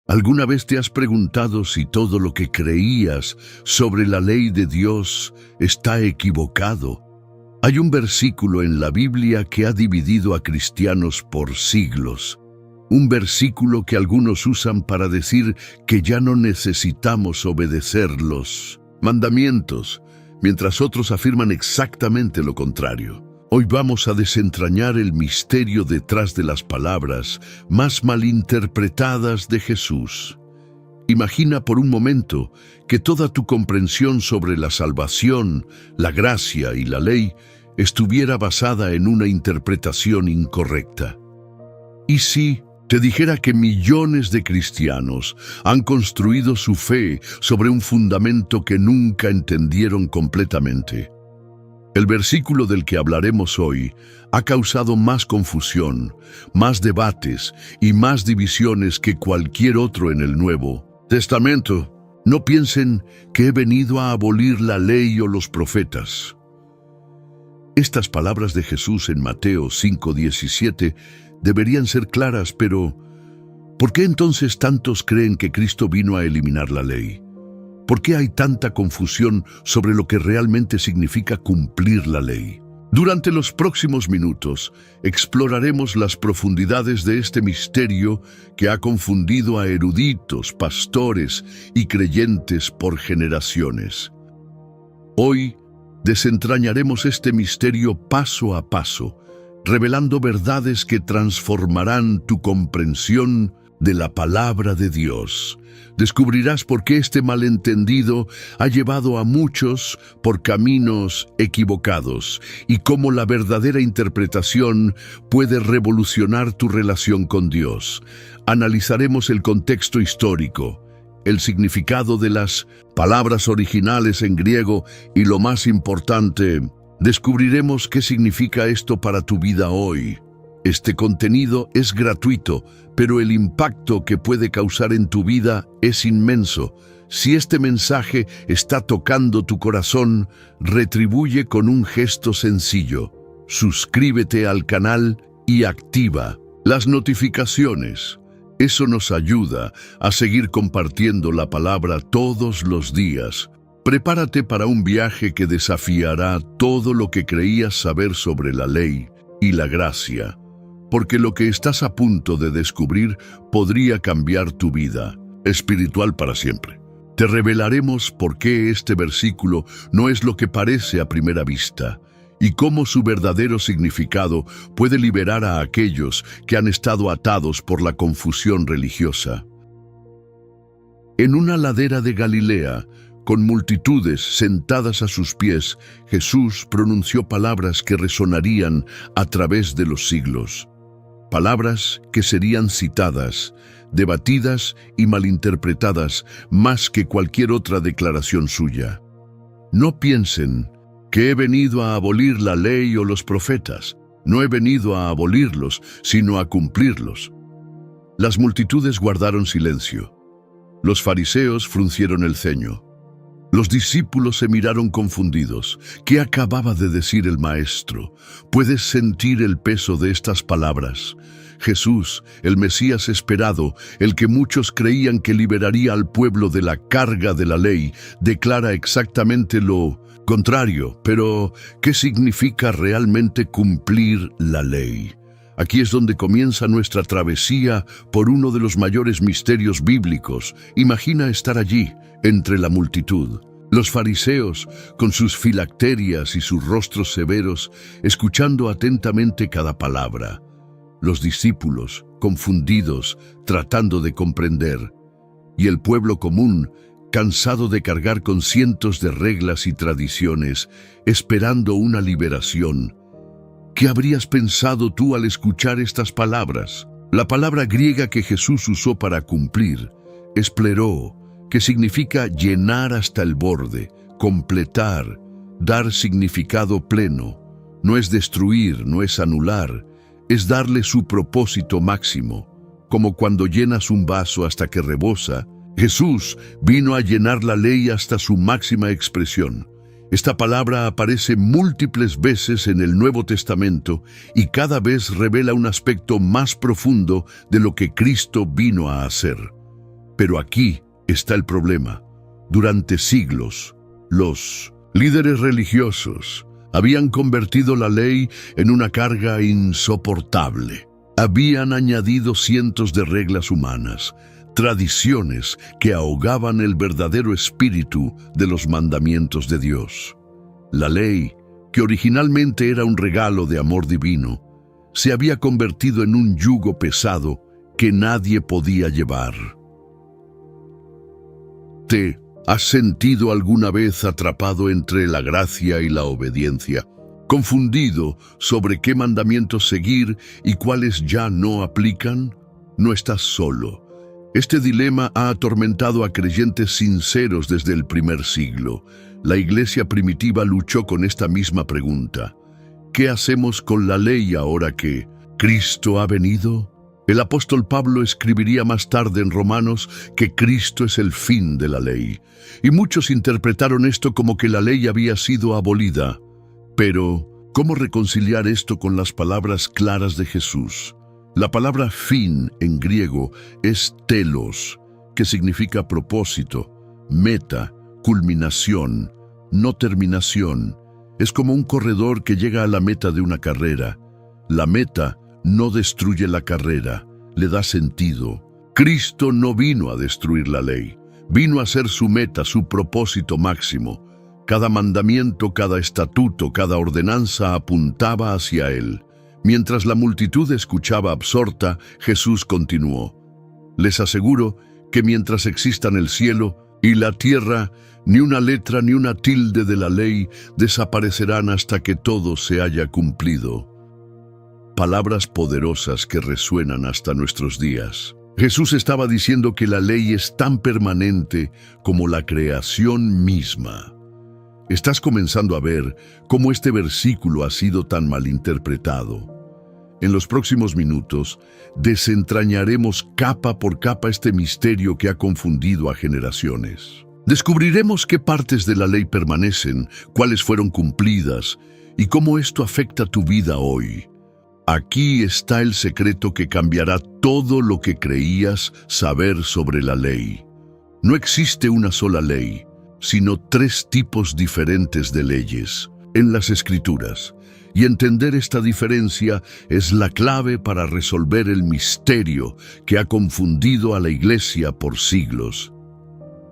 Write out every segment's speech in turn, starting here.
¿Alguna vez te has preguntado si todo lo que creías sobre la ley de Dios está equivocado? Hay un versículo en la Biblia que ha dividido a cristianos por siglos. Un versículo que algunos usan para decir que ya no necesitamos obedecer los mandamientos, mientras otros afirman exactamente lo contrario. Hoy vamos a desentrañar el misterio detrás de las palabras más malinterpretadas de Jesús. Imagina por un momento que toda tu comprensión sobre la salvación, la gracia y la ley estuviera basada en una interpretación incorrecta. ¿Y si te dijera que millones de cristianos han construido su fe sobre un fundamento que nunca entendieron completamente? El versículo del que hablaremos hoy ha causado más confusión, más debates y más divisiones que cualquier otro en el Nuevo Testamento. No piensen que he venido a abolir la ley o los profetas. Estas palabras de Jesús en Mateo 5:17 deberían ser claras, pero ¿por qué entonces tantos creen que Cristo vino a eliminar la ley? ¿Por qué hay tanta confusión sobre lo que realmente significa cumplir la ley? Durante los próximos minutos exploraremos las profundidades de este misterio que ha confundido a eruditos, pastores y creyentes por generaciones. Hoy desentrañaremos este misterio paso a paso, revelando verdades que transformarán tu comprensión de la palabra de Dios. Descubrirás por qué este malentendido ha llevado a muchos por caminos equivocados y cómo la verdadera interpretación puede revolucionar tu relación con Dios. Analizaremos el contexto histórico, el significado de las palabras originales en griego y, lo más importante, descubriremos qué significa esto para tu vida hoy. Este contenido es gratuito, pero el impacto que puede causar en tu vida es inmenso. Si este mensaje está tocando tu corazón, retribuye con un gesto sencillo. Suscríbete al canal y activa las notificaciones. Eso nos ayuda a seguir compartiendo la palabra todos los días. Prepárate para un viaje que desafiará todo lo que creías saber sobre la ley y la gracia, porque lo que estás a punto de descubrir podría cambiar tu vida espiritual para siempre. Te revelaremos por qué este versículo no es lo que parece a primera vista y cómo su verdadero significado puede liberar a aquellos que han estado atados por la confusión religiosa. En una ladera de Galilea, con multitudes sentadas a sus pies, Jesús pronunció palabras que resonarían a través de los siglos. Palabras que serían citadas, debatidas y malinterpretadas más que cualquier otra declaración suya. No piensen que he venido a abolir la ley o los profetas. No he venido a abolirlos, sino a cumplirlos. Las multitudes guardaron silencio. Los fariseos fruncieron el ceño. Los discípulos se miraron confundidos. ¿Qué acababa de decir el maestro? ¿Puedes sentir el peso de estas palabras? Jesús, el Mesías esperado, el que muchos creían que liberaría al pueblo de la carga de la ley, declara exactamente lo contrario. Pero, ¿qué significa realmente cumplir la ley? Aquí es donde comienza nuestra travesía por uno de los mayores misterios bíblicos. Imagina estar allí, entre la multitud. Los fariseos, con sus filacterias y sus rostros severos, escuchando atentamente cada palabra. Los discípulos, confundidos, tratando de comprender. Y el pueblo común, cansado de cargar con cientos de reglas y tradiciones, esperando una liberación. ¿Qué habrías pensado tú al escuchar estas palabras? La palabra griega que Jesús usó para cumplir es pleroo, que significa llenar hasta el borde, completar, dar significado pleno. No es destruir, no es anular, es darle su propósito máximo. Como cuando llenas un vaso hasta que rebosa, Jesús vino a llenar la ley hasta su máxima expresión. Esta palabra aparece múltiples veces en el Nuevo Testamento y cada vez revela un aspecto más profundo de lo que Cristo vino a hacer. Pero aquí está el problema. Durante siglos, los líderes religiosos habían convertido la ley en una carga insoportable. Habían añadido cientos de reglas humanas, tradiciones que ahogaban el verdadero espíritu de los mandamientos de Dios. La ley, que originalmente era un regalo de amor divino, se había convertido en un yugo pesado que nadie podía llevar. ¿Te has sentido alguna vez atrapado entre la gracia y la obediencia, confundido sobre qué mandamientos seguir y cuáles ya no aplican? No estás solo. Este dilema ha atormentado a creyentes sinceros desde el primer siglo. La iglesia primitiva luchó con esta misma pregunta. ¿Qué hacemos con la ley ahora que Cristo ha venido? El apóstol Pablo escribiría más tarde en Romanos que Cristo es el fin de la ley, y muchos interpretaron esto como que la ley había sido abolida. Pero, ¿cómo reconciliar esto con las palabras claras de Jesús? La palabra fin en griego es telos, que significa propósito, meta, culminación, no terminación. Es como un corredor que llega a la meta de una carrera. La meta no destruye la carrera, le da sentido. Cristo no vino a destruir la ley, vino a ser su meta, su propósito máximo. Cada mandamiento, cada estatuto, cada ordenanza apuntaba hacia él. Mientras la multitud escuchaba absorta, Jesús continuó: les aseguro que mientras existan el cielo y la tierra, ni una letra ni una tilde de la ley desaparecerán hasta que todo se haya cumplido. Palabras poderosas que resuenan hasta nuestros días. Jesús estaba diciendo que la ley es tan permanente como la creación misma. Estás comenzando a ver cómo este versículo ha sido tan malinterpretado. En los próximos minutos, desentrañaremos capa por capa este misterio que ha confundido a generaciones. Descubriremos qué partes de la ley permanecen, cuáles fueron cumplidas y cómo esto afecta tu vida hoy. Aquí está el secreto que cambiará todo lo que creías saber sobre la ley. No existe una sola ley, sino 3 tipos diferentes de leyes en las Escrituras. Y entender esta diferencia es la clave para resolver el misterio que ha confundido a la Iglesia por siglos.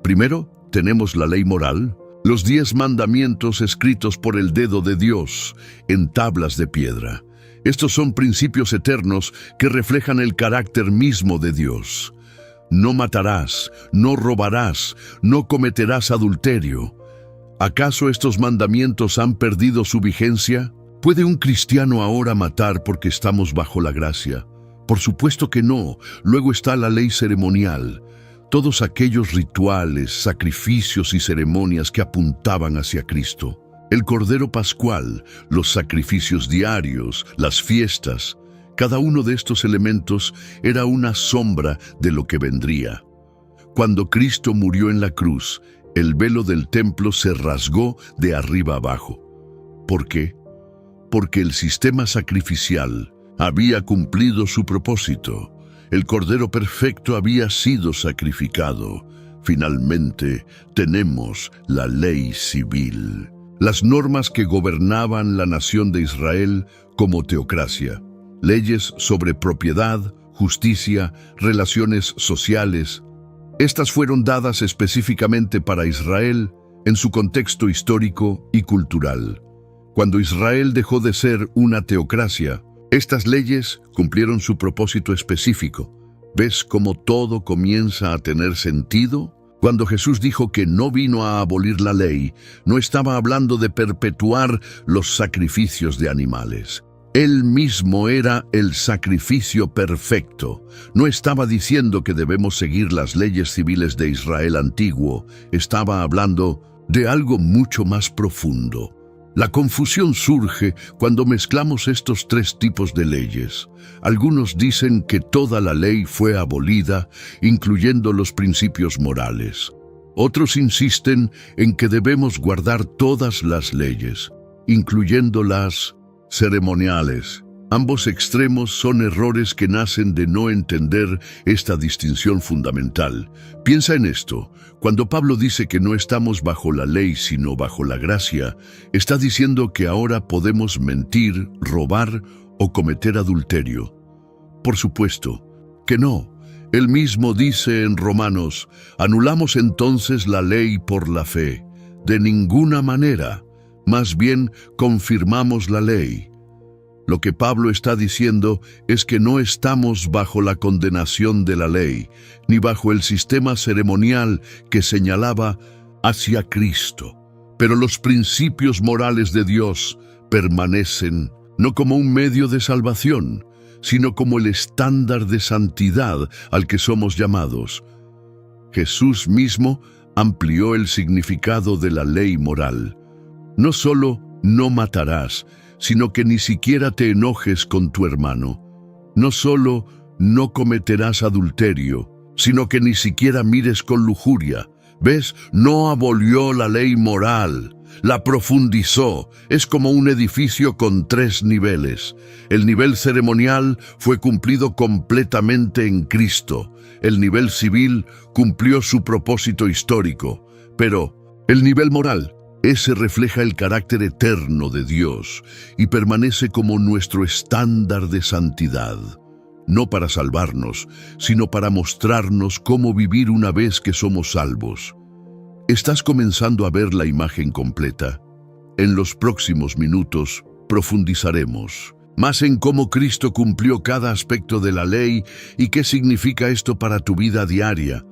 Primero, tenemos la ley moral, los 10 mandamientos escritos por el dedo de Dios en tablas de piedra. Estos son principios eternos que reflejan el carácter mismo de Dios. No matarás, no robarás, no cometerás adulterio. ¿Acaso estos mandamientos han perdido su vigencia? ¿Puede un cristiano ahora matar porque estamos bajo la gracia? Por supuesto que no. Luego está la ley ceremonial. Todos aquellos rituales, sacrificios y ceremonias que apuntaban hacia Cristo. El Cordero Pascual, los sacrificios diarios, las fiestas. Cada uno de estos elementos era una sombra de lo que vendría. Cuando Cristo murió en la cruz, el velo del templo se rasgó de arriba abajo. ¿Por qué? Porque el sistema sacrificial había cumplido su propósito. El Cordero Perfecto había sido sacrificado. Finalmente, tenemos la ley civil, las normas que gobernaban la nación de Israel como teocracia, leyes sobre propiedad, justicia, relaciones sociales. Estas fueron dadas específicamente para Israel en su contexto histórico y cultural. Cuando Israel dejó de ser una teocracia, estas leyes cumplieron su propósito específico. ¿Ves cómo todo comienza a tener sentido? Cuando Jesús dijo que no vino a abolir la ley, no estaba hablando de perpetuar los sacrificios de animales. Él mismo era el sacrificio perfecto. No estaba diciendo que debemos seguir las leyes civiles de Israel antiguo. Estaba hablando de algo mucho más profundo. La confusión surge cuando mezclamos estos 3 tipos de leyes. Algunos dicen que toda la ley fue abolida, incluyendo los principios morales. Otros insisten en que debemos guardar todas las leyes, incluyendo las ceremoniales. Ambos extremos son errores que nacen de no entender esta distinción fundamental. Piensa en esto. Cuando Pablo dice que no estamos bajo la ley sino bajo la gracia, está diciendo que ahora podemos mentir, robar o cometer adulterio. Por supuesto que no. Él mismo dice en Romanos, ¿anulamos entonces la ley por la fe? De ninguna manera. Más bien confirmamos la ley. Lo que Pablo está diciendo es que no estamos bajo la condenación de la ley, ni bajo el sistema ceremonial que señalaba hacia Cristo. Pero los principios morales de Dios permanecen no como un medio de salvación, sino como el estándar de santidad al que somos llamados. Jesús mismo amplió el significado de la ley moral. No solo no matarás, sino que ni siquiera te enojes con tu hermano. No solo no cometerás adulterio, sino que ni siquiera mires con lujuria. ¿Ves? No abolió la ley moral, la profundizó. Es como un edificio con 3 niveles. El nivel ceremonial fue cumplido completamente en Cristo. El nivel civil cumplió su propósito histórico. Pero el nivel moral, ese refleja el carácter eterno de Dios y permanece como nuestro estándar de santidad, no para salvarnos, sino para mostrarnos cómo vivir una vez que somos salvos. ¿Estás comenzando a ver la imagen completa? En los próximos minutos profundizaremos más en cómo Cristo cumplió cada aspecto de la ley y qué significa esto para tu vida diaria.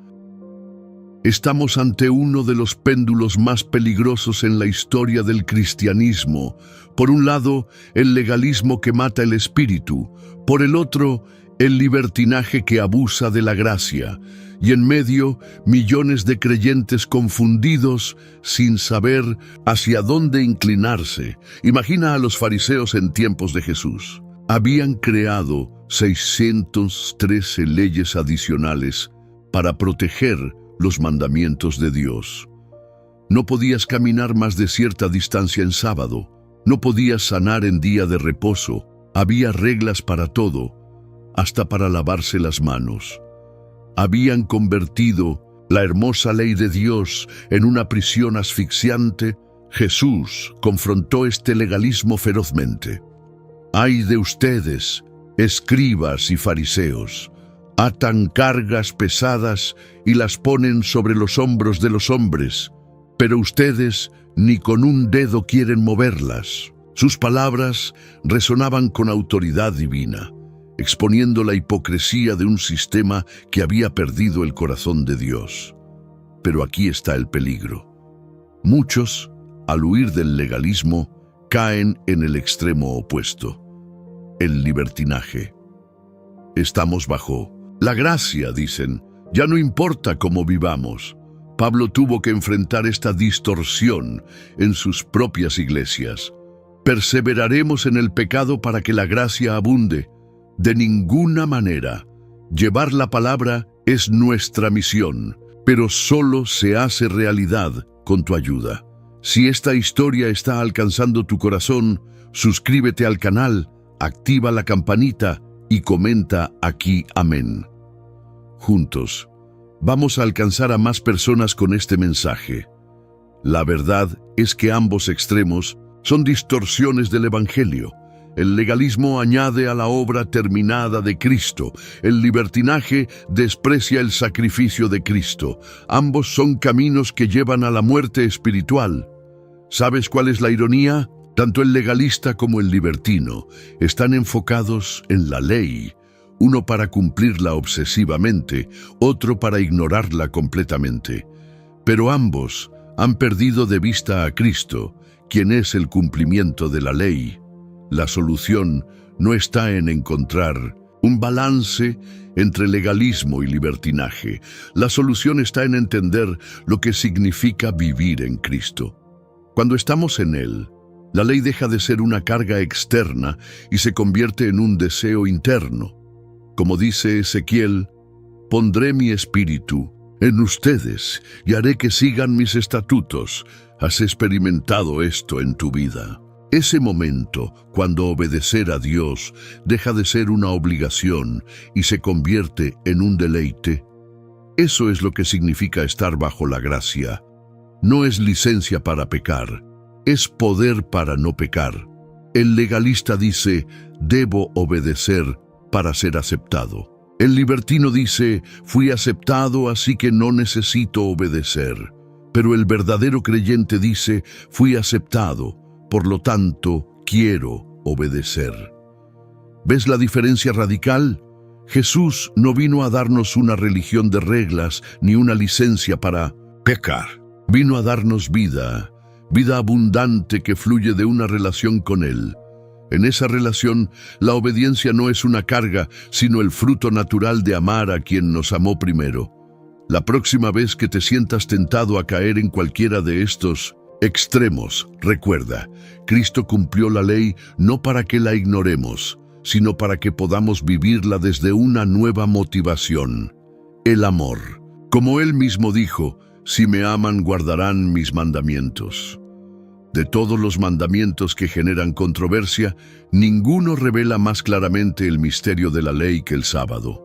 Estamos ante uno de los péndulos más peligrosos en la historia del cristianismo. Por un lado, el legalismo que mata el espíritu. Por el otro, el libertinaje que abusa de la gracia. Y en medio, millones de creyentes confundidos sin saber hacia dónde inclinarse. Imagina a los fariseos en tiempos de Jesús. Habían creado 613 leyes adicionales para proteger los mandamientos de Dios. No podías caminar más de cierta distancia en sábado. No podías sanar en día de reposo. Había reglas para todo, hasta para lavarse las manos. Habían convertido la hermosa ley de Dios en una prisión asfixiante. Jesús confrontó este legalismo ferozmente. ¡Ay de ustedes, escribas y fariseos! Atan cargas pesadas y las ponen sobre los hombros de los hombres, pero ustedes ni con un dedo quieren moverlas. Sus palabras resonaban con autoridad divina, exponiendo la hipocresía de un sistema que había perdido el corazón de Dios. Pero aquí está el peligro. Muchos, al huir del legalismo, caen en el extremo opuesto, el libertinaje. Estamos bajo la gracia, dicen. Ya no importa cómo vivamos. Pablo tuvo que enfrentar esta distorsión en sus propias iglesias. Perseveraremos en el pecado para que la gracia abunde. De ninguna manera. Llevar la palabra es nuestra misión, pero solo se hace realidad con tu ayuda. Si esta historia está alcanzando tu corazón, suscríbete al canal, activa la campanita y comenta aquí amén. Juntos, vamos a alcanzar a más personas con este mensaje. La verdad es que ambos extremos son distorsiones del Evangelio. El legalismo añade a la obra terminada de Cristo. El libertinaje desprecia el sacrificio de Cristo. Ambos son caminos que llevan a la muerte espiritual. ¿Sabes cuál es la ironía? Tanto el legalista como el libertino están enfocados en la ley, uno para cumplirla obsesivamente, otro para ignorarla completamente. Pero ambos han perdido de vista a Cristo, quien es el cumplimiento de la ley. La solución no está en encontrar un balance entre legalismo y libertinaje. La solución está en entender lo que significa vivir en Cristo. Cuando estamos en Él, la ley deja de ser una carga externa y se convierte en un deseo interno. Como dice Ezequiel, pondré mi espíritu en ustedes y haré que sigan mis estatutos. ¿Has experimentado esto en tu vida? Ese momento, cuando obedecer a Dios deja de ser una obligación y se convierte en un deleite, eso es lo que significa estar bajo la gracia. No es licencia para pecar, es poder para no pecar. El legalista dice, debo obedecer para ser aceptado. El libertino dice, fui aceptado, así que no necesito obedecer. Pero el verdadero creyente dice, fui aceptado, por lo tanto, quiero obedecer. ¿Ves la diferencia radical? Jesús no vino a darnos una religión de reglas ni una licencia para pecar. Vino a darnos vida, vida abundante que fluye de una relación con Él. En esa relación, la obediencia no es una carga, sino el fruto natural de amar a quien nos amó primero. La próxima vez que te sientas tentado a caer en cualquiera de estos extremos, recuerda, Cristo cumplió la ley no para que la ignoremos, sino para que podamos vivirla desde una nueva motivación, el amor. Como Él mismo dijo, si me aman guardarán mis mandamientos. De todos los mandamientos que generan controversia, ninguno revela más claramente el misterio de la ley que el sábado.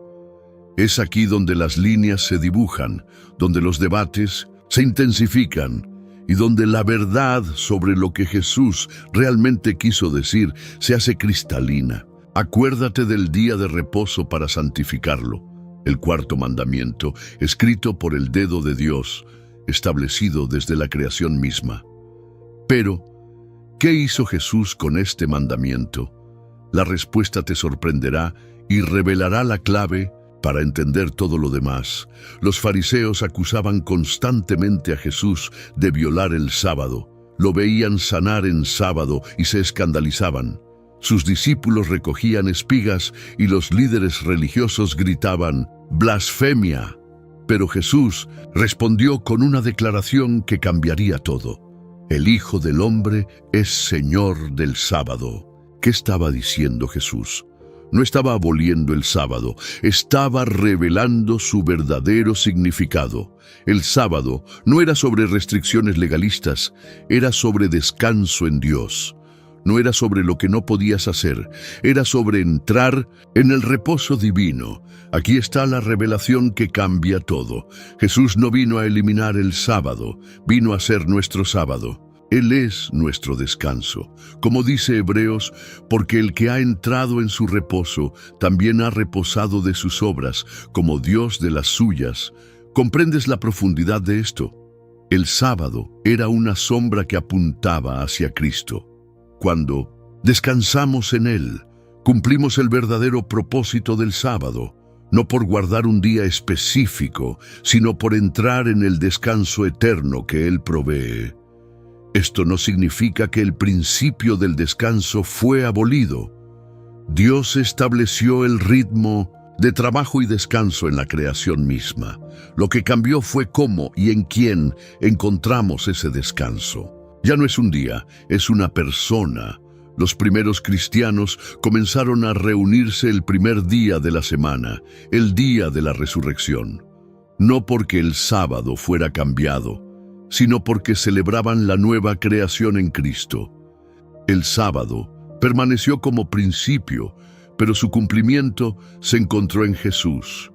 Es aquí donde las líneas se dibujan, donde los debates se intensifican y donde la verdad sobre lo que Jesús realmente quiso decir se hace cristalina. Acuérdate del día de reposo para santificarlo, el cuarto mandamiento, escrito por el dedo de Dios, establecido desde la creación misma. Pero, ¿qué hizo Jesús con este mandamiento? La respuesta te sorprenderá y revelará la clave para entender todo lo demás. Los fariseos acusaban constantemente a Jesús de violar el sábado. Lo veían sanar en sábado y se escandalizaban. Sus discípulos recogían espigas y los líderes religiosos gritaban, ¡blasfemia! Pero Jesús respondió con una declaración que cambiaría todo. El Hijo del Hombre es Señor del sábado. ¿Qué estaba diciendo Jesús? No estaba aboliendo el sábado, estaba revelando su verdadero significado. El sábado no era sobre restricciones legalistas, era sobre descanso en Dios. No era sobre lo que no podías hacer, era sobre entrar en el reposo divino. Aquí está la revelación que cambia todo. Jesús no vino a eliminar el sábado, vino a ser nuestro sábado. Él es nuestro descanso. Como dice Hebreos, porque el que ha entrado en su reposo también ha reposado de sus obras, como Dios de las suyas. ¿Comprendes la profundidad de esto? El sábado era una sombra que apuntaba hacia Cristo. Cuando descansamos en Él, cumplimos el verdadero propósito del sábado, no por guardar un día específico, sino por entrar en el descanso eterno que Él provee. Esto no significa que el principio del descanso fue abolido. Dios estableció el ritmo de trabajo y descanso en la creación misma. Lo que cambió fue cómo y en quién encontramos ese descanso. Ya no es un día, es una persona. Los primeros cristianos comenzaron a reunirse el primer día de la semana, el día de la resurrección. No porque el sábado fuera cambiado, sino porque celebraban la nueva creación en Cristo. El sábado permaneció como principio, pero su cumplimiento se encontró en Jesús.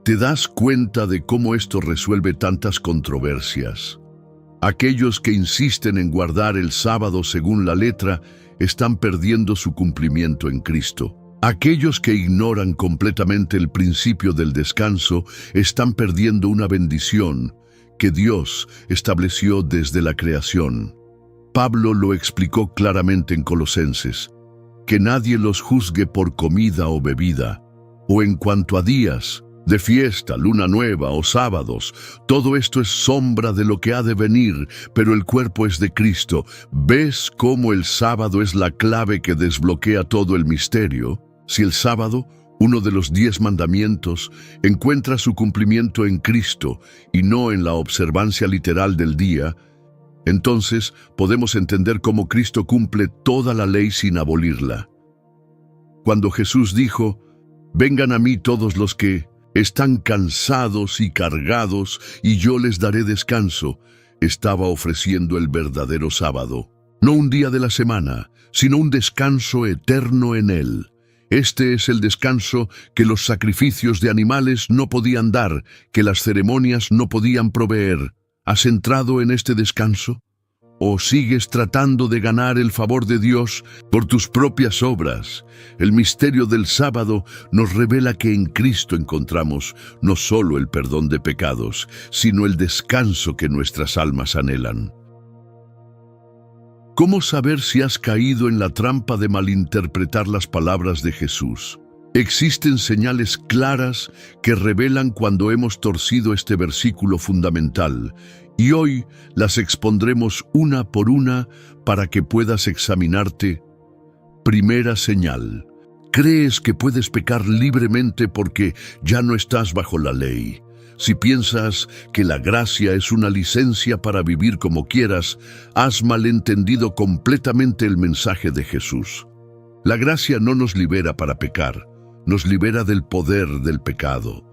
¿Te das cuenta de cómo esto resuelve tantas controversias? Aquellos que insisten en guardar el sábado según la letra están perdiendo su cumplimiento en Cristo. Aquellos que ignoran completamente el principio del descanso están perdiendo una bendición que Dios estableció desde la creación. Pablo lo explicó claramente en Colosenses, que nadie los juzgue por comida o bebida, o en cuanto a días, de fiesta, luna nueva o sábados. Todo esto es sombra de lo que ha de venir, pero el cuerpo es de Cristo. ¿Ves cómo el sábado es la clave que desbloquea todo el misterio? Si el sábado, uno de los 10 mandamientos, encuentra su cumplimiento en Cristo y no en la observancia literal del día, entonces podemos entender cómo Cristo cumple toda la ley sin abolirla. Cuando Jesús dijo, «Vengan a mí todos los que están cansados y cargados, y yo les daré descanso», estaba ofreciendo el verdadero sábado. No un día de la semana, sino un descanso eterno en Él. Este es el descanso que los sacrificios de animales no podían dar, que las ceremonias no podían proveer. ¿Has entrado en este descanso? ¿O sigues tratando de ganar el favor de Dios por tus propias obras? El misterio del sábado nos revela que en Cristo encontramos no solo el perdón de pecados, sino el descanso que nuestras almas anhelan. ¿Cómo saber si has caído en la trampa de malinterpretar las palabras de Jesús? Existen señales claras que revelan cuando hemos torcido este versículo fundamental, y hoy las expondremos una por una para que puedas examinarte. Primera señal: crees que puedes pecar libremente porque ya no estás bajo la ley. Si piensas que la gracia es una licencia para vivir como quieras, has malentendido completamente el mensaje de Jesús. La gracia no nos libera para pecar, nos libera del poder del pecado.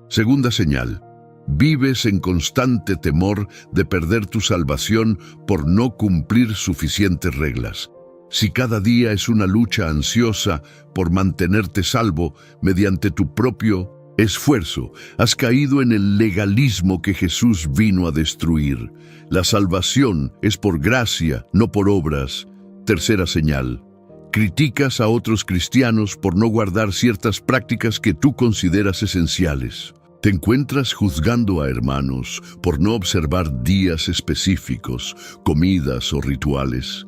Segunda señal: vives en constante temor de perder tu salvación por no cumplir suficientes reglas. Si cada día es una lucha ansiosa por mantenerte salvo mediante tu propio esfuerzo, has caído en el legalismo que Jesús vino a destruir. La salvación es por gracia, no por obras. Tercera señal: criticas a otros cristianos por no guardar ciertas prácticas que tú consideras esenciales. Te encuentras juzgando a hermanos por no observar días específicos, comidas o rituales.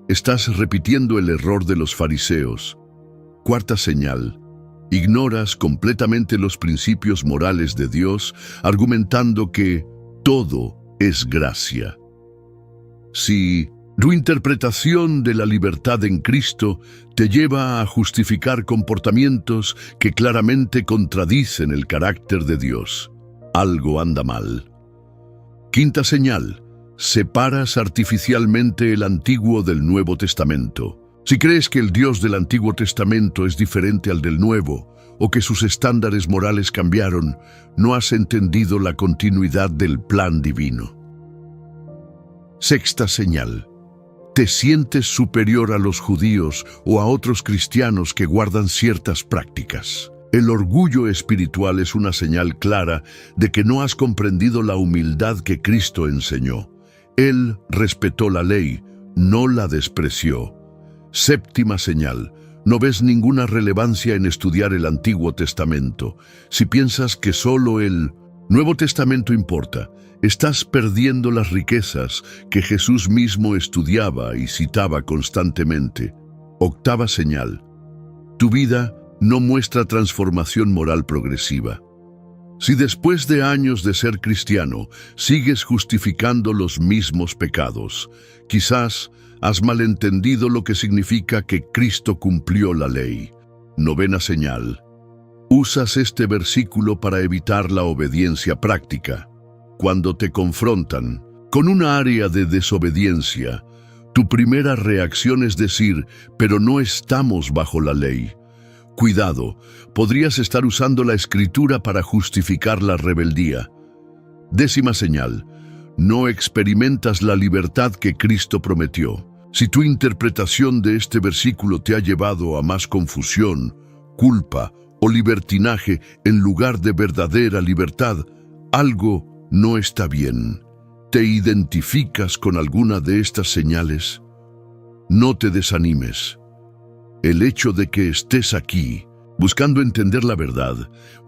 Estás repitiendo el error de los fariseos. Cuarta señal: ignoras completamente los principios morales de Dios, argumentando que todo es gracia. Si tu interpretación de la libertad en Cristo te lleva a justificar comportamientos que claramente contradicen el carácter de Dios, algo anda mal. Quinta señal: separas artificialmente el Antiguo del Nuevo Testamento. Si crees que el Dios del Antiguo Testamento es diferente al del Nuevo, o que sus estándares morales cambiaron, no has entendido la continuidad del plan divino. Sexta señal: te sientes superior a los judíos o a otros cristianos que guardan ciertas prácticas. El orgullo espiritual es una señal clara de que no has comprendido la humildad que Cristo enseñó. Él respetó la ley, no la despreció. Séptima señal: no ves ninguna relevancia en estudiar el Antiguo Testamento. Si piensas que solo el Nuevo Testamento importa, estás perdiendo las riquezas que Jesús mismo estudiaba y citaba constantemente. Octava señal: tu vida no muestra transformación moral progresiva. Si después de años de ser cristiano sigues justificando los mismos pecados, quizás has malentendido lo que significa que Cristo cumplió la ley. Novena señal: usas este versículo para evitar la obediencia práctica. Cuando te confrontan con una área de desobediencia, tu primera reacción es decir, pero no estamos bajo la ley. Cuidado, podrías estar usando la Escritura para justificar la rebeldía. Décima señal: no experimentas la libertad que Cristo prometió. Si tu interpretación de este versículo te ha llevado a más confusión, culpa o libertinaje en lugar de verdadera libertad, algo no está bien. ¿Te identificas con alguna de estas señales? No te desanimes. El hecho de que estés aquí, buscando entender la verdad,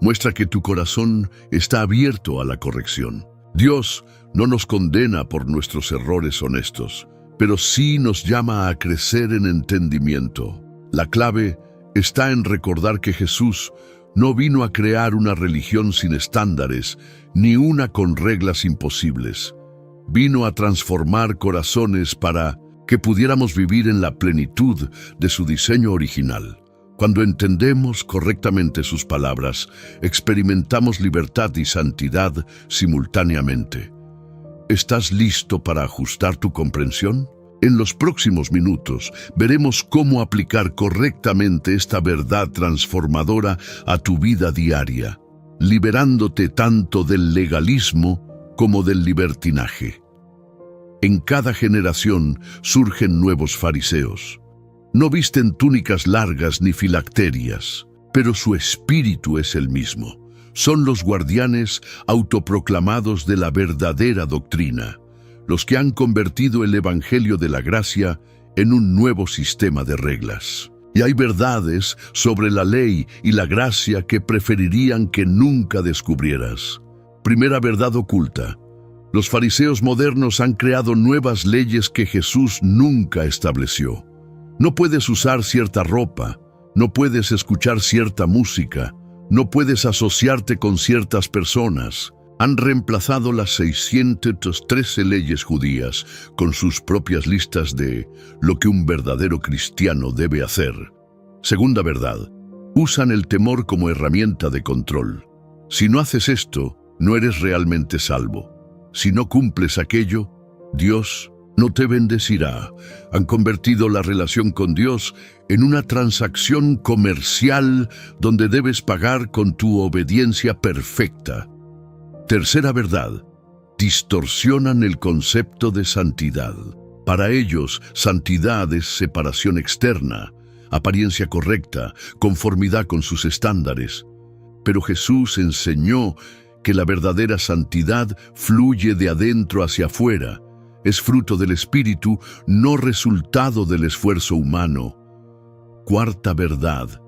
muestra que tu corazón está abierto a la corrección. Dios no nos condena por nuestros errores honestos, pero sí nos llama a crecer en entendimiento. La clave está en recordar que Jesús no vino a crear una religión sin estándares, ni una con reglas imposibles. Vino a transformar corazones para que pudiéramos vivir en la plenitud de su diseño original. Cuando entendemos correctamente sus palabras, experimentamos libertad y santidad simultáneamente. ¿Estás listo para ajustar tu comprensión? En los próximos minutos veremos cómo aplicar correctamente esta verdad transformadora a tu vida diaria, liberándote tanto del legalismo como del libertinaje. En cada generación surgen nuevos fariseos. No visten túnicas largas ni filacterias, pero su espíritu es el mismo. Son los guardianes autoproclamados de la verdadera doctrina, los que han convertido el Evangelio de la gracia en un nuevo sistema de reglas. Y hay verdades sobre la ley y la gracia que preferirían que nunca descubrieras. Primera verdad oculta. Los fariseos modernos han creado nuevas leyes que Jesús nunca estableció. No puedes usar cierta ropa, no puedes escuchar cierta música, no puedes asociarte con ciertas personas. Han reemplazado las 613 leyes judías con sus propias listas de lo que un verdadero cristiano debe hacer. Segunda verdad, usan el temor como herramienta de control. Si no haces esto, no eres realmente salvo. Si no cumples aquello, Dios no te bendecirá. Han convertido la relación con Dios en una transacción comercial donde debes pagar con tu obediencia perfecta. Tercera verdad, distorsionan el concepto de santidad. Para ellos, santidad es separación externa, apariencia correcta, conformidad con sus estándares. Pero Jesús enseñó que la verdadera santidad fluye de adentro hacia afuera. Es fruto del Espíritu, no resultado del esfuerzo humano. Cuarta verdad,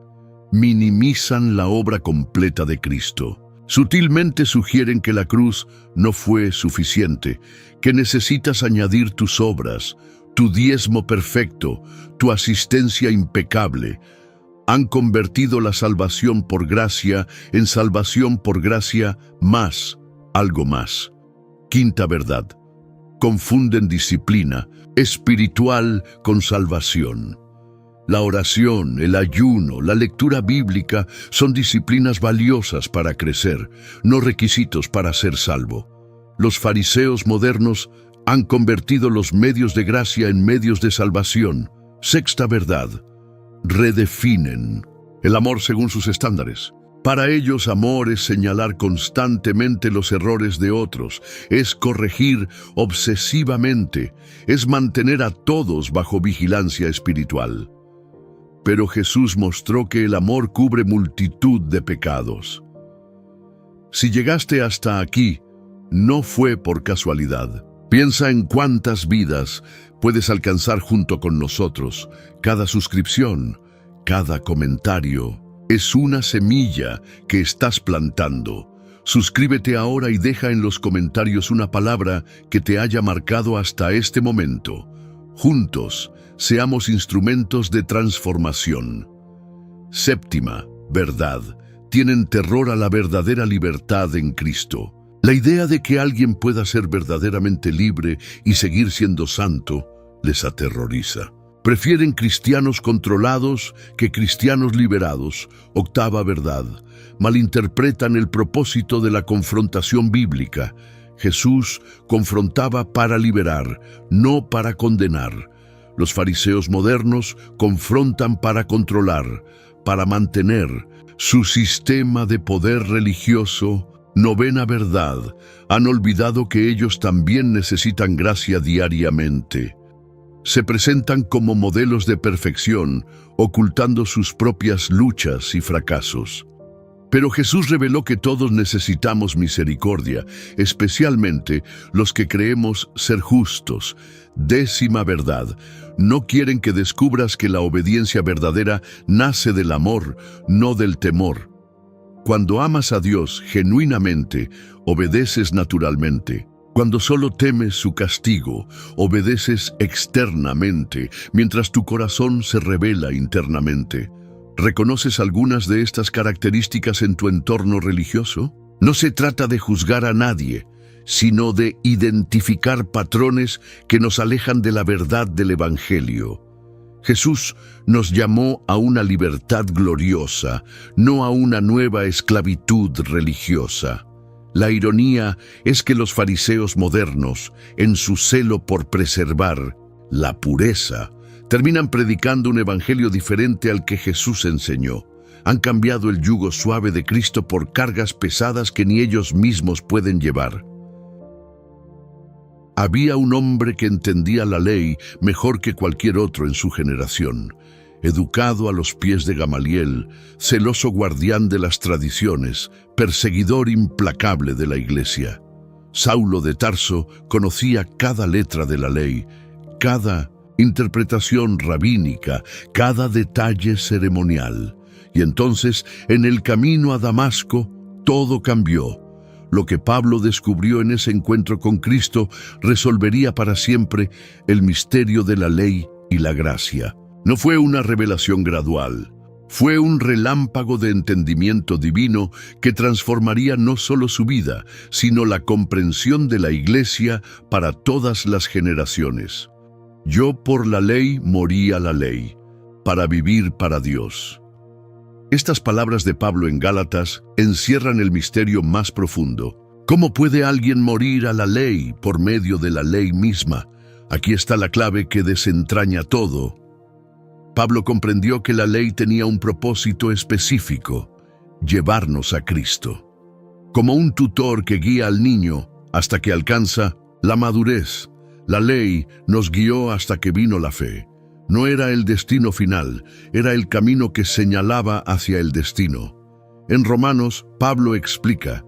minimizan la obra completa de Cristo. Sutilmente sugieren que la cruz no fue suficiente, que necesitas añadir tus obras, tu diezmo perfecto, tu asistencia impecable. Han convertido la salvación por gracia en salvación por gracia más, algo más. Quinta verdad, confunden disciplina espiritual con salvación. La oración, el ayuno, la lectura bíblica son disciplinas valiosas para crecer, no requisitos para ser salvo. Los fariseos modernos han convertido los medios de gracia en medios de salvación. Sexta verdad, redefinen el amor según sus estándares. Para ellos, amor es señalar constantemente los errores de otros, es corregir obsesivamente, es mantener a todos bajo vigilancia espiritual. Pero Jesús mostró que el amor cubre multitud de pecados. Si llegaste hasta aquí, no fue por casualidad. Piensa en cuántas vidas puedes alcanzar junto con nosotros. Cada suscripción, cada comentario, es una semilla que estás plantando. Suscríbete ahora y deja en los comentarios una palabra que te haya marcado hasta este momento. Juntos, seamos instrumentos de transformación. Séptima verdad, tienen terror a la verdadera libertad en Cristo. La idea de que alguien pueda ser verdaderamente libre y seguir siendo santo les aterroriza. Prefieren cristianos controlados que cristianos liberados. Octava verdad, malinterpretan el propósito de la confrontación bíblica. Jesús confrontaba para liberar, no para condenar. Los fariseos modernos confrontan para controlar, para mantener. Su sistema de poder religioso, novena verdad, han olvidado que ellos también necesitan gracia diariamente. Se presentan como modelos de perfección, ocultando sus propias luchas y fracasos. Pero Jesús reveló que todos necesitamos misericordia, especialmente los que creemos ser justos. Décima verdad, no quieren que descubras que la obediencia verdadera nace del amor, no del temor. Cuando amas a Dios genuinamente, obedeces naturalmente. Cuando solo temes su castigo, obedeces externamente, mientras tu corazón se revela internamente. ¿Reconoces algunas de estas características en tu entorno religioso? No se trata de juzgar a nadie, sino de identificar patrones que nos alejan de la verdad del Evangelio. Jesús nos llamó a una libertad gloriosa, no a una nueva esclavitud religiosa. La ironía es que los fariseos modernos, en su celo por preservar la pureza, terminan predicando un evangelio diferente al que Jesús enseñó. Han cambiado el yugo suave de Cristo por cargas pesadas que ni ellos mismos pueden llevar. Había un hombre que entendía la ley mejor que cualquier otro en su generación. Educado a los pies de Gamaliel, celoso guardián de las tradiciones, perseguidor implacable de la Iglesia. Saulo de Tarso conocía cada letra de la ley, cada interpretación rabínica, cada detalle ceremonial. Y entonces, en el camino a Damasco, todo cambió. Lo que Pablo descubrió en ese encuentro con Cristo resolvería para siempre el misterio de la ley y la gracia. No fue una revelación gradual, fue un relámpago de entendimiento divino que transformaría no solo su vida, sino la comprensión de la Iglesia para todas las generaciones. Yo por la ley morí a la ley, para vivir para Dios. Estas palabras de Pablo en Gálatas encierran el misterio más profundo. ¿Cómo puede alguien morir a la ley por medio de la ley misma? Aquí está la clave que desentraña todo. Pablo comprendió que la ley tenía un propósito específico: llevarnos a Cristo. Como un tutor que guía al niño hasta que alcanza la madurez, la ley nos guió hasta que vino la fe. No era el destino final, era el camino que señalaba hacia el destino. En Romanos, Pablo explica: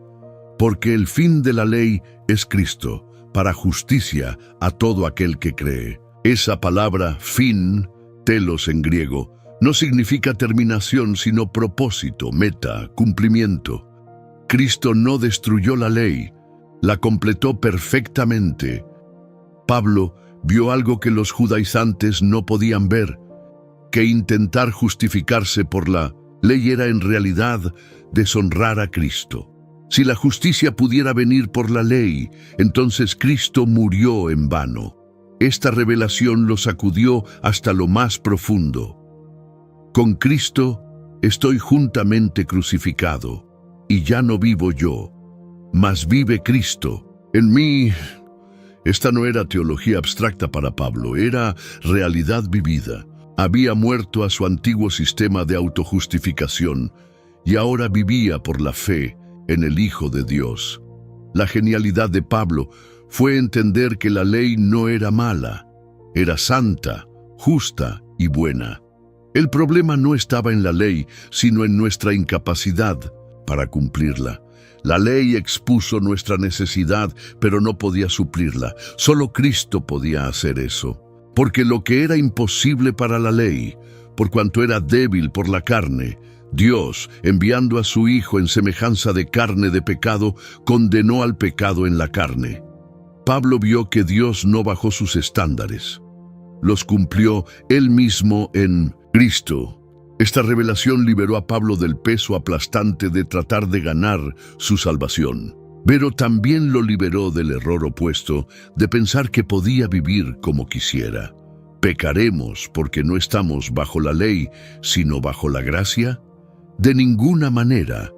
porque el fin de la ley es Cristo, para justicia a todo aquel que cree. Esa palabra fin, telos en griego, no significa terminación, sino propósito, meta, cumplimiento. Cristo no destruyó la ley, la completó perfectamente. Pablo vio algo que los judaizantes no podían ver, que intentar justificarse por la ley era en realidad deshonrar a Cristo. Si la justicia pudiera venir por la ley, entonces Cristo murió en vano. Esta revelación lo sacudió hasta lo más profundo. Con Cristo estoy juntamente crucificado, y ya no vivo yo, mas vive Cristo en mí. Esta no era teología abstracta para Pablo, era realidad vivida. Había muerto a su antiguo sistema de autojustificación y ahora vivía por la fe en el Hijo de Dios. La genialidad de Pablo fue entender que la ley no era mala, era santa, justa y buena. El problema no estaba en la ley, sino en nuestra incapacidad para cumplirla. La ley expuso nuestra necesidad, pero no podía suplirla. Solo Cristo podía hacer eso. Porque lo que era imposible para la ley, por cuanto era débil por la carne, Dios, enviando a su Hijo en semejanza de carne de pecado, condenó al pecado en la carne. Pablo vio que Dios no bajó sus estándares. Los cumplió Él mismo en Cristo. Esta revelación liberó a Pablo del peso aplastante de tratar de ganar su salvación, pero también lo liberó del error opuesto de pensar que podía vivir como quisiera. ¿Pecaremos porque no estamos bajo la ley, sino bajo la gracia? De ninguna manera.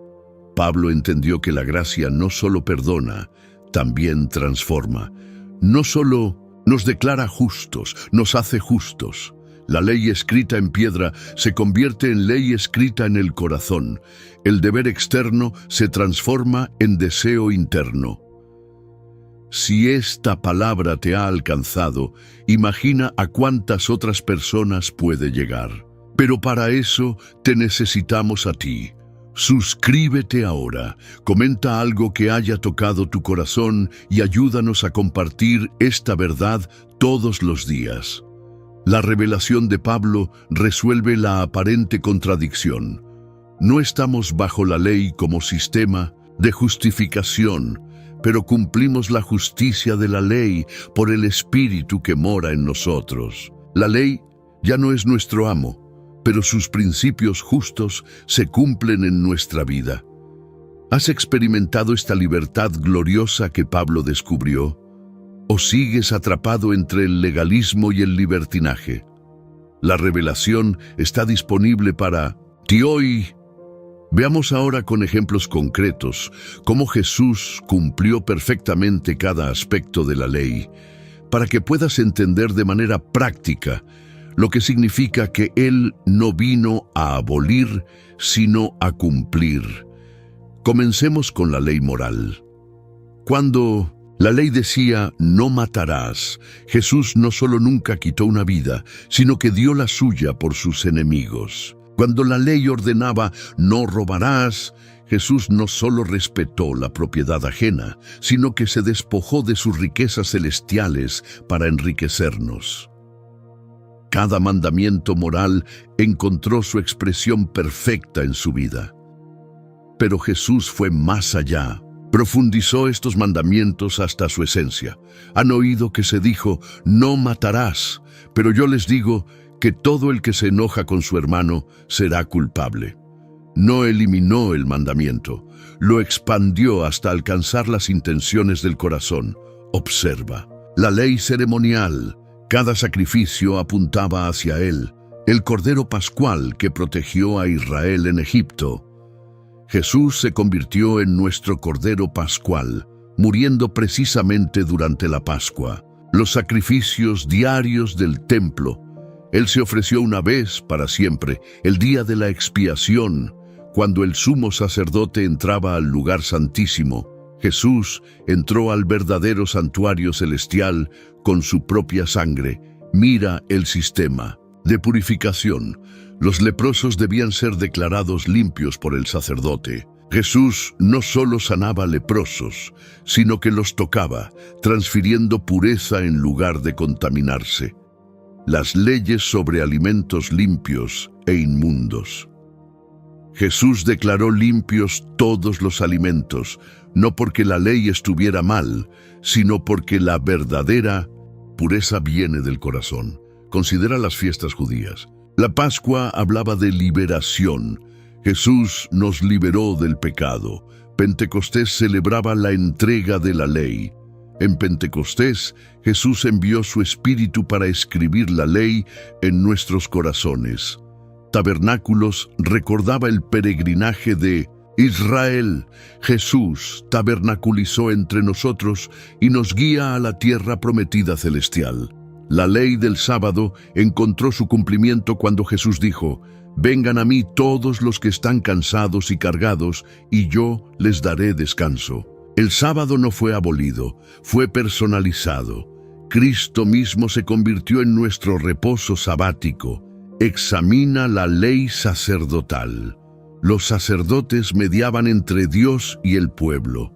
Pablo entendió que la gracia no solo perdona, también transforma. No solo nos declara justos, nos hace justos. La ley escrita en piedra se convierte en ley escrita en el corazón. El deber externo se transforma en deseo interno. Si esta palabra te ha alcanzado, imagina a cuántas otras personas puede llegar. Pero para eso te necesitamos a ti. Suscríbete ahora, comenta algo que haya tocado tu corazón y ayúdanos a compartir esta verdad todos los días. La revelación de Pablo resuelve la aparente contradicción. No estamos bajo la ley como sistema de justificación, pero cumplimos la justicia de la ley por el Espíritu que mora en nosotros. La ley ya no es nuestro amo, pero sus principios justos se cumplen en nuestra vida. ¿Has experimentado esta libertad gloriosa que Pablo descubrió? ¿O sigues atrapado entre el legalismo y el libertinaje? La revelación está disponible para ti hoy. Veamos ahora con ejemplos concretos cómo Jesús cumplió perfectamente cada aspecto de la ley, para que puedas entender de manera práctica lo que significa que Él no vino a abolir, sino a cumplir. Comencemos con la ley moral. Cuando La ley decía, no matarás. Jesús no solo nunca quitó una vida, sino que dio la suya por sus enemigos. Cuando la ley ordenaba, no robarás, Jesús no solo respetó la propiedad ajena, sino que se despojó de sus riquezas celestiales para enriquecernos. Cada mandamiento moral encontró su expresión perfecta en su vida. Pero Jesús fue más allá. Profundizó estos mandamientos hasta su esencia. Han oído que se dijo, no matarás, pero yo les digo que todo el que se enoja con su hermano será culpable. No eliminó el mandamiento, lo expandió hasta alcanzar las intenciones del corazón. Observa, la ley ceremonial, cada sacrificio apuntaba hacia él, el Cordero Pascual que protegió a Israel en Egipto. Jesús se convirtió en nuestro Cordero Pascual, muriendo precisamente durante la Pascua. Los sacrificios diarios del templo. Él se ofreció una vez para siempre, el día de la expiación, cuando el sumo sacerdote entraba al lugar santísimo. Jesús entró al verdadero santuario celestial con su propia sangre. Mira el sistema de purificación. Los leprosos debían ser declarados limpios por el sacerdote. Jesús no solo sanaba leprosos, sino que los tocaba, transfiriendo pureza en lugar de contaminarse. Las leyes sobre alimentos limpios e inmundos. Jesús declaró limpios todos los alimentos, no porque la ley estuviera mal, sino porque la verdadera pureza viene del corazón. Considera las fiestas judías. La Pascua hablaba de liberación. Jesús nos liberó del pecado. Pentecostés celebraba la entrega de la ley. En Pentecostés, Jesús envió su Espíritu para escribir la ley en nuestros corazones. Tabernáculos recordaba el peregrinaje de Israel. Jesús tabernaculizó entre nosotros y nos guía a la tierra prometida celestial. La ley del sábado encontró su cumplimiento cuando Jesús dijo, «Vengan a mí todos los que están cansados y cargados, y yo les daré descanso». El sábado no fue abolido, fue personalizado. Cristo mismo se convirtió en nuestro reposo sabático. Examina la ley sacerdotal. Los sacerdotes mediaban entre Dios y el pueblo.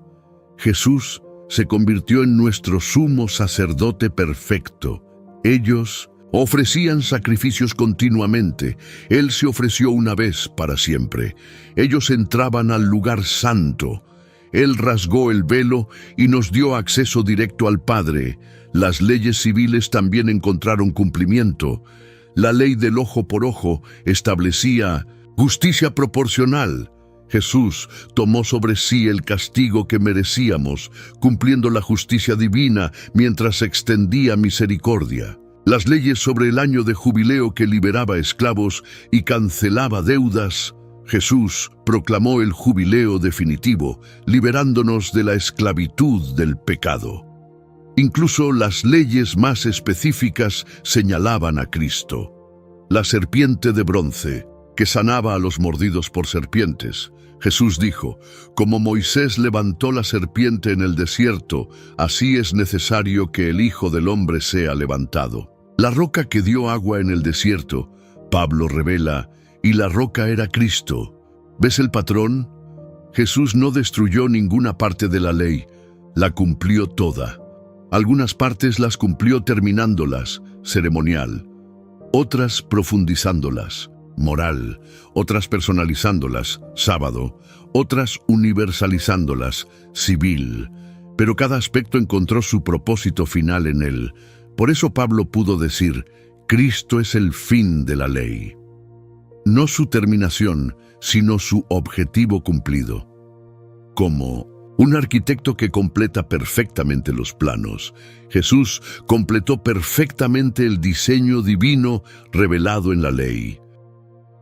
Jesús se convirtió en nuestro sumo sacerdote perfecto. Ellos ofrecían sacrificios continuamente. Él se ofreció una vez para siempre. Ellos entraban al lugar santo. Él rasgó el velo y nos dio acceso directo al Padre. Las leyes civiles también encontraron cumplimiento. La ley del ojo por ojo establecía justicia proporcional. Jesús tomó sobre sí el castigo que merecíamos, cumpliendo la justicia divina mientras extendía misericordia. Las leyes sobre el año de jubileo que liberaba esclavos y cancelaba deudas. Jesús proclamó el jubileo definitivo, liberándonos de la esclavitud del pecado. Incluso las leyes más específicas señalaban a Cristo. La serpiente de bronce, que sanaba a los mordidos por serpientes. Jesús dijo, como Moisés levantó la serpiente en el desierto, así es necesario que el Hijo del Hombre sea levantado. La roca que dio agua en el desierto, Pablo revela, y la roca era Cristo. ¿Ves el patrón? Jesús no destruyó ninguna parte de la ley, la cumplió toda. Algunas partes las cumplió terminándolas, ceremonial, otras profundizándolas, moral, otras personalizándolas, sábado, otras universalizándolas, civil, pero cada aspecto encontró su propósito final en él. Por eso Pablo pudo decir, Cristo es el fin de la ley. No su terminación, sino su objetivo cumplido. Como un arquitecto que completa perfectamente los planos, Jesús completó perfectamente el diseño divino revelado en la ley.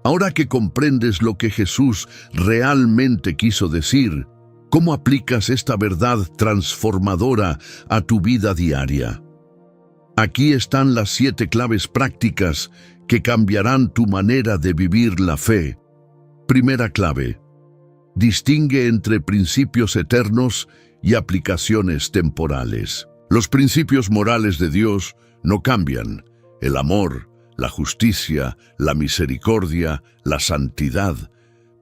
Ahora que comprendes lo que Jesús realmente quiso decir, ¿cómo aplicas esta verdad transformadora a tu vida diaria? Aquí están las 7 claves prácticas que cambiarán tu manera de vivir la fe. Primera clave: distingue entre principios eternos y aplicaciones temporales. Los principios morales de Dios no cambian: el amor, la justicia, la misericordia, la santidad,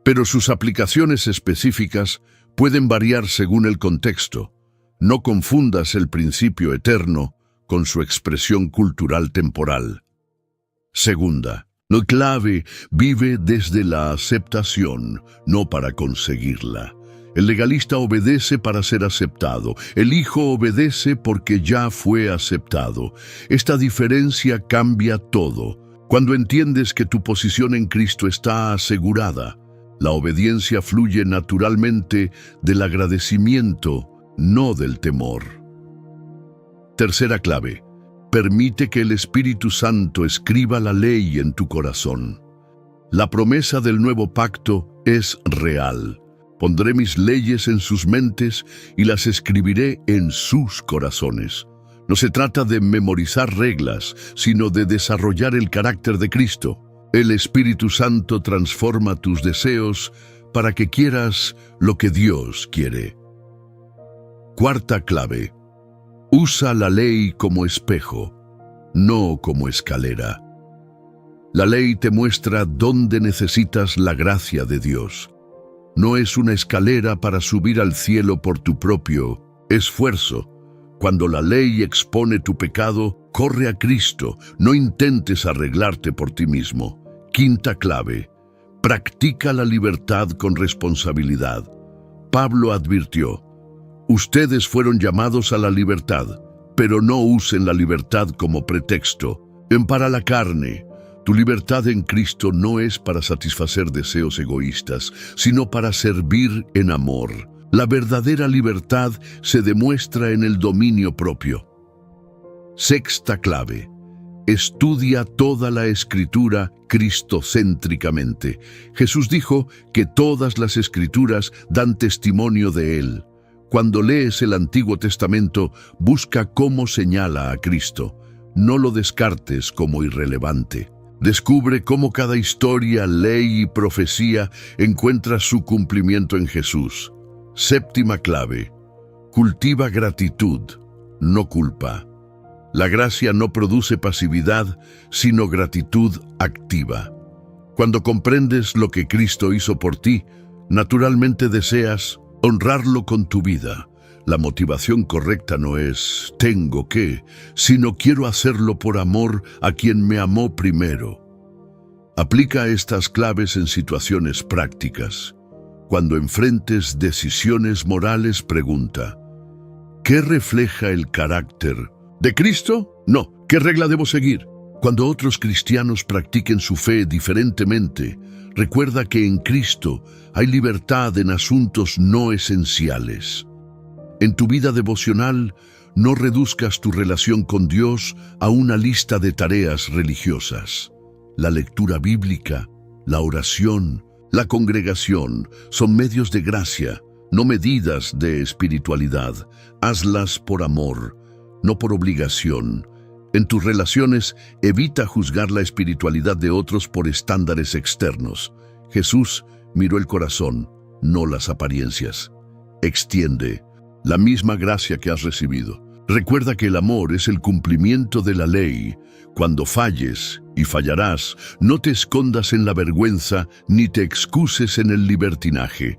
pero sus aplicaciones específicas pueden variar según el contexto. No confundas el principio eterno con su expresión cultural temporal. Segunda, la clave: vive desde la aceptación, no para conseguirla. El legalista obedece para ser aceptado. El Hijo obedece porque ya fue aceptado. Esta diferencia cambia todo. Cuando entiendes que tu posición en Cristo está asegurada, la obediencia fluye naturalmente del agradecimiento, no del temor. Tercera clave: permite que el Espíritu Santo escriba la ley en tu corazón. La promesa del nuevo pacto es real. Pondré mis leyes en sus mentes y las escribiré en sus corazones. No se trata de memorizar reglas, sino de desarrollar el carácter de Cristo. El Espíritu Santo transforma tus deseos para que quieras lo que Dios quiere. Cuarta clave: usa la ley como espejo, no como escalera. La ley te muestra dónde necesitas la gracia de Dios. No es una escalera para subir al cielo por tu propio esfuerzo. Cuando la ley expone tu pecado, corre a Cristo, no intentes arreglarte por ti mismo. Quinta clave: practica la libertad con responsabilidad. Pablo advirtió: ustedes fueron llamados a la libertad, pero no usen la libertad como pretexto para la carne. Tu libertad en Cristo no es para satisfacer deseos egoístas, sino para servir en amor. La verdadera libertad se demuestra en el dominio propio. Sexta clave: estudia toda la Escritura cristocéntricamente. Jesús dijo que todas las Escrituras dan testimonio de Él. Cuando lees el Antiguo Testamento, busca cómo señala a Cristo. No lo descartes como irrelevante. Descubre cómo cada historia, ley y profecía encuentra su cumplimiento en Jesús. Séptima clave: cultiva gratitud, no culpa. La gracia no produce pasividad, sino gratitud activa. Cuando comprendes lo que Cristo hizo por ti, naturalmente deseas honrarlo con tu vida. La motivación correcta no es «tengo que», sino «quiero hacerlo por amor a quien me amó primero». Aplica estas claves en situaciones prácticas. Cuando enfrentes decisiones morales, pregunta: ¿qué refleja el carácter de Cristo? No, ¿qué regla debo seguir? Cuando otros cristianos practiquen su fe diferentemente, recuerda que en Cristo hay libertad en asuntos no esenciales. En tu vida devocional, no reduzcas tu relación con Dios a una lista de tareas religiosas. La lectura bíblica, la oración, la congregación son medios de gracia, no medidas de espiritualidad. Hazlas por amor, no por obligación. En tus relaciones, evita juzgar la espiritualidad de otros por estándares externos. Jesús miró el corazón, no las apariencias. Extiende la misma gracia que has recibido. Recuerda que el amor es el cumplimiento de la ley. Cuando falles, y fallarás, no te escondas en la vergüenza ni te excuses en el libertinaje.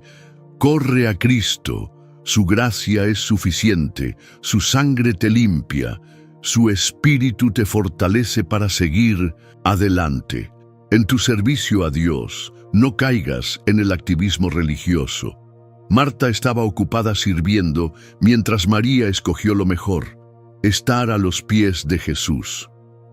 Corre a Cristo. Su gracia es suficiente, su sangre te limpia, su espíritu te fortalece para seguir adelante. En tu servicio a Dios, no caigas en el activismo religioso. Marta estaba ocupada sirviendo, mientras María escogió lo mejor: estar a los pies de Jesús.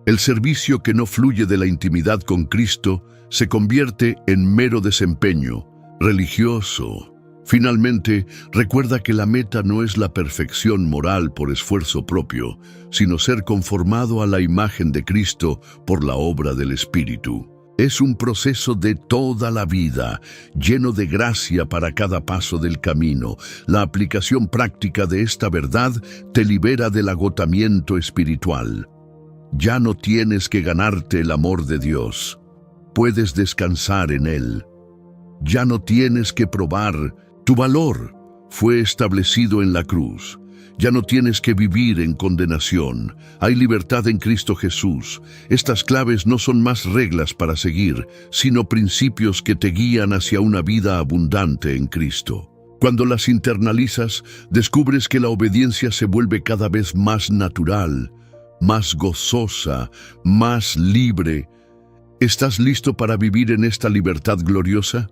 El servicio que no fluye de la intimidad con Cristo se convierte en mero desempeño religioso. Finalmente, recuerda que la meta no es la perfección moral por esfuerzo propio, sino ser conformado a la imagen de Cristo por la obra del Espíritu. Es un proceso de toda la vida, lleno de gracia para cada paso del camino. La aplicación práctica de esta verdad te libera del agotamiento espiritual. Ya no tienes que ganarte el amor de Dios. Puedes descansar en Él. Ya no tienes que probar tu valor. fue establecido en la cruz. Ya no tienes que vivir en condenación. Hay libertad en Cristo Jesús. Estas claves no son más reglas para seguir, sino principios que te guían hacia una vida abundante en Cristo. Cuando las internalizas, descubres que la obediencia se vuelve cada vez más natural, más gozosa, más libre. ¿Estás listo para vivir en esta libertad gloriosa?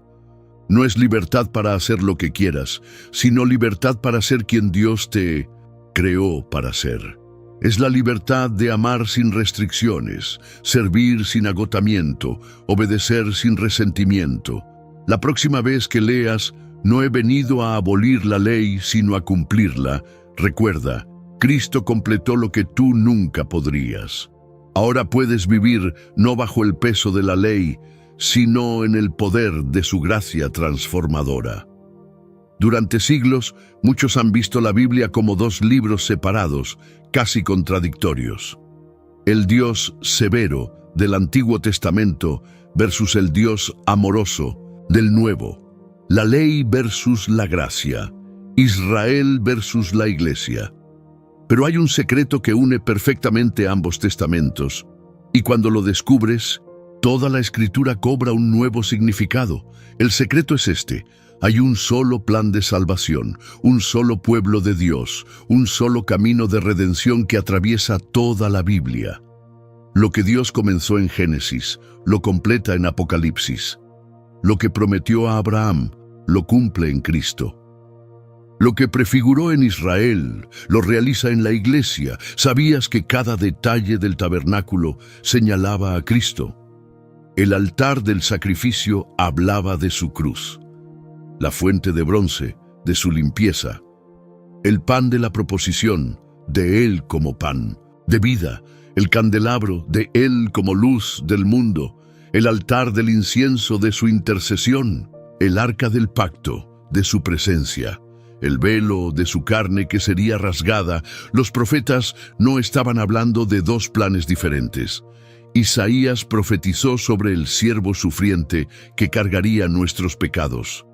No es libertad para hacer lo que quieras, sino libertad para ser quien Dios te creó para ser. Es la libertad de amar sin restricciones, servir sin agotamiento, obedecer sin resentimiento. La próxima vez que leas, no he venido a abolir la ley, sino a cumplirla, recuerda, Cristo completó lo que tú nunca podrías. Ahora puedes vivir no bajo el peso de la ley, sino en el poder de su gracia transformadora. Durante siglos, muchos han visto la Biblia como dos libros separados, casi contradictorios. El Dios severo del Antiguo Testamento versus el Dios amoroso del Nuevo. La ley versus la gracia. Israel versus la Iglesia. Pero hay un secreto que une perfectamente ambos testamentos, y cuando lo descubres, toda la Escritura cobra un nuevo significado. El secreto es este: hay un solo plan de salvación, un solo pueblo de Dios, un solo camino de redención que atraviesa toda la Biblia. Lo que Dios comenzó en Génesis, lo completa en Apocalipsis. Lo que prometió a Abraham, lo cumple en Cristo. Lo que prefiguró en Israel, lo realiza en la Iglesia. ¿Sabías que cada detalle del tabernáculo señalaba a Cristo? El altar del sacrificio hablaba de su cruz. La fuente de bronce, de su limpieza. El pan de la proposición, de Él como pan, de vida. El candelabro, de Él como luz del mundo. El altar del incienso, de su intercesión. El arca del pacto, de su presencia. El velo de su carne que sería rasgada. Los profetas no estaban hablando de dos planes diferentes. Isaías profetizó sobre el siervo sufriente que cargaría nuestros pecados.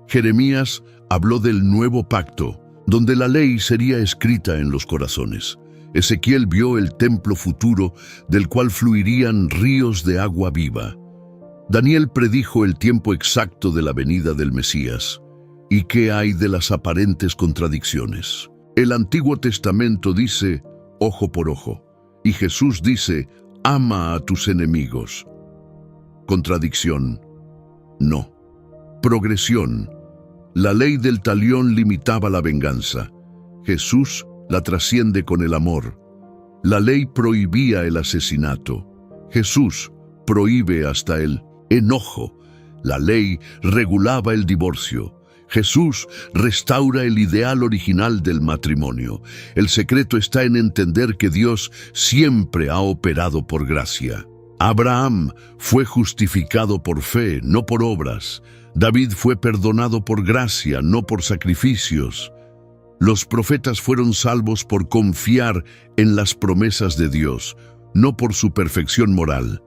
Jeremías habló del nuevo pacto, donde la ley sería escrita en los corazones. Ezequiel vio el templo futuro, del cual fluirían ríos de agua viva. Daniel predijo el tiempo exacto de la venida del Mesías. ¿Y qué hay de las aparentes contradicciones? El Antiguo Testamento dice, ojo por ojo, y Jesús dice, ama a tus enemigos. Contradicción. No. Progresión. La ley del talión limitaba la venganza. Jesús la trasciende con el amor. La ley prohibía el asesinato. Jesús prohíbe hasta el enojo. La ley regulaba el divorcio. Jesús restaura el ideal original del matrimonio. El secreto está en entender que Dios siempre ha operado por gracia. Abraham fue justificado por fe, no por obras. David fue perdonado por gracia, no por sacrificios. Los profetas fueron salvos por confiar en las promesas de Dios, no por su perfección moral.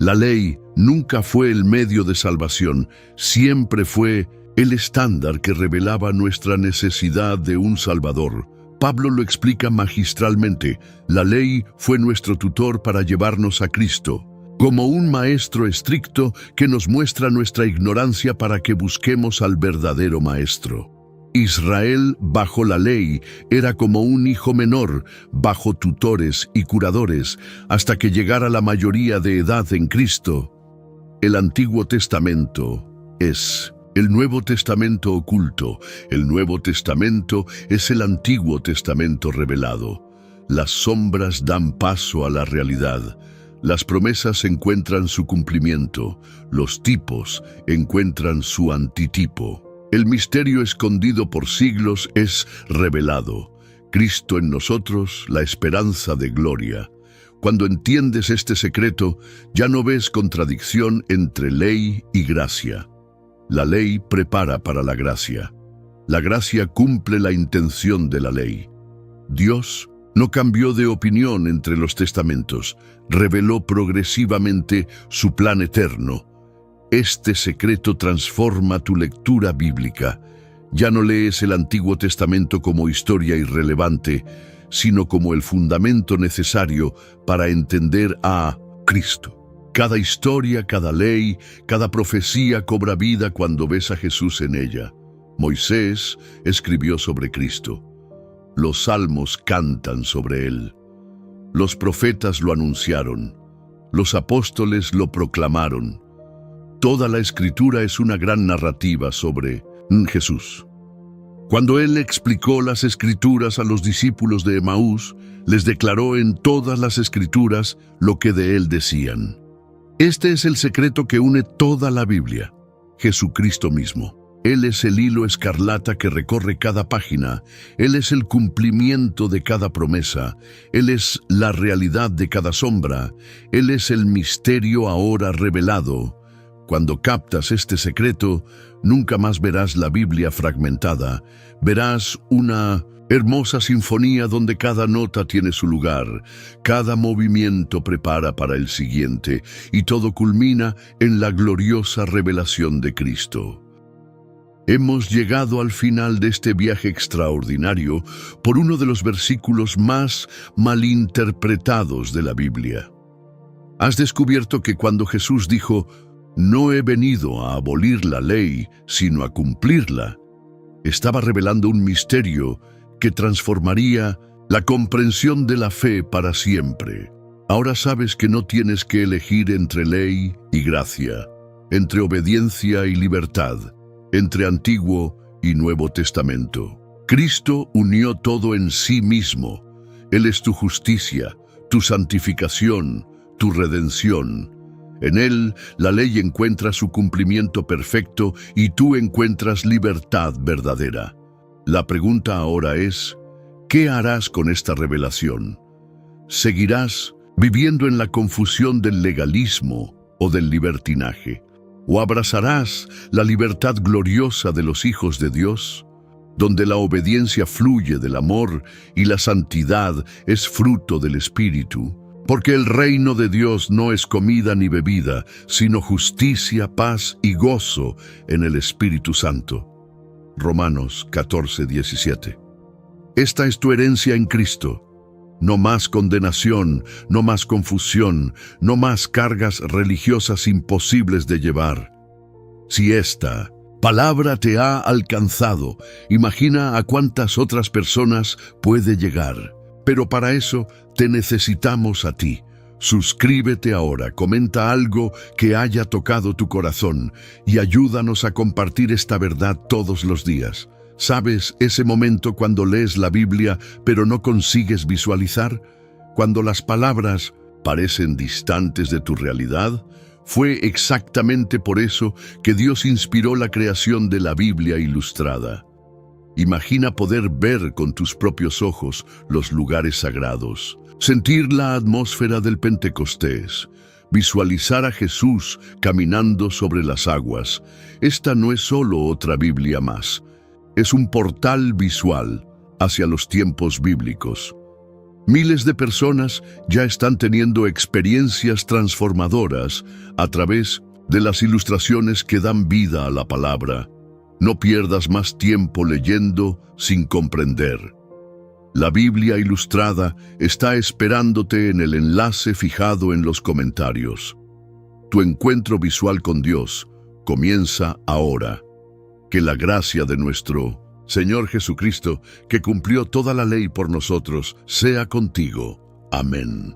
La ley nunca fue el medio de salvación, siempre fue el estándar que revelaba nuestra necesidad de un Salvador. Pablo lo explica magistralmente. La ley fue nuestro tutor para llevarnos a Cristo, como un maestro estricto que nos muestra nuestra ignorancia para que busquemos al verdadero maestro. Israel, bajo la ley, era como un hijo menor, bajo tutores y curadores, hasta que llegara la mayoría de edad en Cristo. El Antiguo Testamento es el Nuevo Testamento oculto. El Nuevo Testamento es el Antiguo Testamento revelado. Las sombras dan paso a la realidad. Las promesas encuentran su cumplimiento. Los tipos encuentran su antitipo. El misterio escondido por siglos es revelado. Cristo en nosotros, la esperanza de gloria. Cuando entiendes este secreto, ya no ves contradicción entre ley y gracia. La ley prepara para la gracia. La gracia cumple la intención de la ley. Dios no cambió de opinión entre los testamentos, reveló progresivamente su plan eterno. Este secreto transforma tu lectura bíblica. Ya no lees el Antiguo Testamento como historia irrelevante, sino como el fundamento necesario para entender a Cristo. Cada historia, cada ley, cada profecía cobra vida cuando ves a Jesús en ella. Moisés escribió sobre Cristo. Los salmos cantan sobre él. Los profetas lo anunciaron. Los apóstoles lo proclamaron. Toda la Escritura es una gran narrativa sobre Jesús. Cuando él explicó las Escrituras a los discípulos de Emaús, les declaró en todas las Escrituras lo que de él decían. Este es el secreto que une toda la Biblia: Jesucristo mismo. Él es el hilo escarlata que recorre cada página. Él es el cumplimiento de cada promesa. Él es la realidad de cada sombra. Él es el misterio ahora revelado. Cuando captas este secreto, nunca más verás la Biblia fragmentada. Verás una hermosa sinfonía donde cada nota tiene su lugar, cada movimiento prepara para el siguiente, y todo culmina en la gloriosa revelación de Cristo. Hemos llegado al final de este viaje extraordinario por uno de los versículos más malinterpretados de la Biblia. Has descubierto que cuando Jesús dijo: "No he venido a abolir la ley, sino a cumplirla", estaba revelando un misterio que transformaría la comprensión de la fe para siempre. Ahora sabes que no tienes que elegir entre ley y gracia, entre obediencia y libertad, entre Antiguo y Nuevo Testamento. Cristo unió todo en sí mismo. Él es tu justicia, tu santificación, tu redención. En Él, la ley encuentra su cumplimiento perfecto y tú encuentras libertad verdadera. La pregunta ahora es: ¿qué harás con esta revelación? ¿Seguirás viviendo en la confusión del legalismo o del libertinaje? ¿O abrazarás la libertad gloriosa de los hijos de Dios, donde la obediencia fluye del amor y la santidad es fruto del Espíritu? Porque el reino de Dios no es comida ni bebida, sino justicia, paz y gozo en el Espíritu Santo. Romanos 14:17. Esta es tu herencia en Cristo. No más condenación, no más confusión, no más cargas religiosas imposibles de llevar. Si esta palabra te ha alcanzado, imagina a cuántas otras personas puede llegar. Pero para eso te necesitamos a ti. Suscríbete ahora, comenta algo que haya tocado tu corazón y ayúdanos a compartir esta verdad todos los días. ¿Sabes ese momento cuando lees la Biblia pero no consigues visualizar? Cuando las palabras parecen distantes de tu realidad. Fue exactamente por eso que Dios inspiró la creación de la Biblia ilustrada. Imagina poder ver con tus propios ojos los lugares sagrados, sentir la atmósfera del Pentecostés, visualizar a Jesús caminando sobre las aguas. Esta no es solo otra Biblia más. Es un portal visual hacia los tiempos bíblicos. Miles de personas ya están teniendo experiencias transformadoras a través de las ilustraciones que dan vida a la palabra. No pierdas más tiempo leyendo sin comprender. La Biblia ilustrada está esperándote en el enlace fijado en los comentarios. Tu encuentro visual con Dios comienza ahora. Que la gracia de nuestro Señor Jesucristo, que cumplió toda la ley por nosotros, sea contigo. Amén.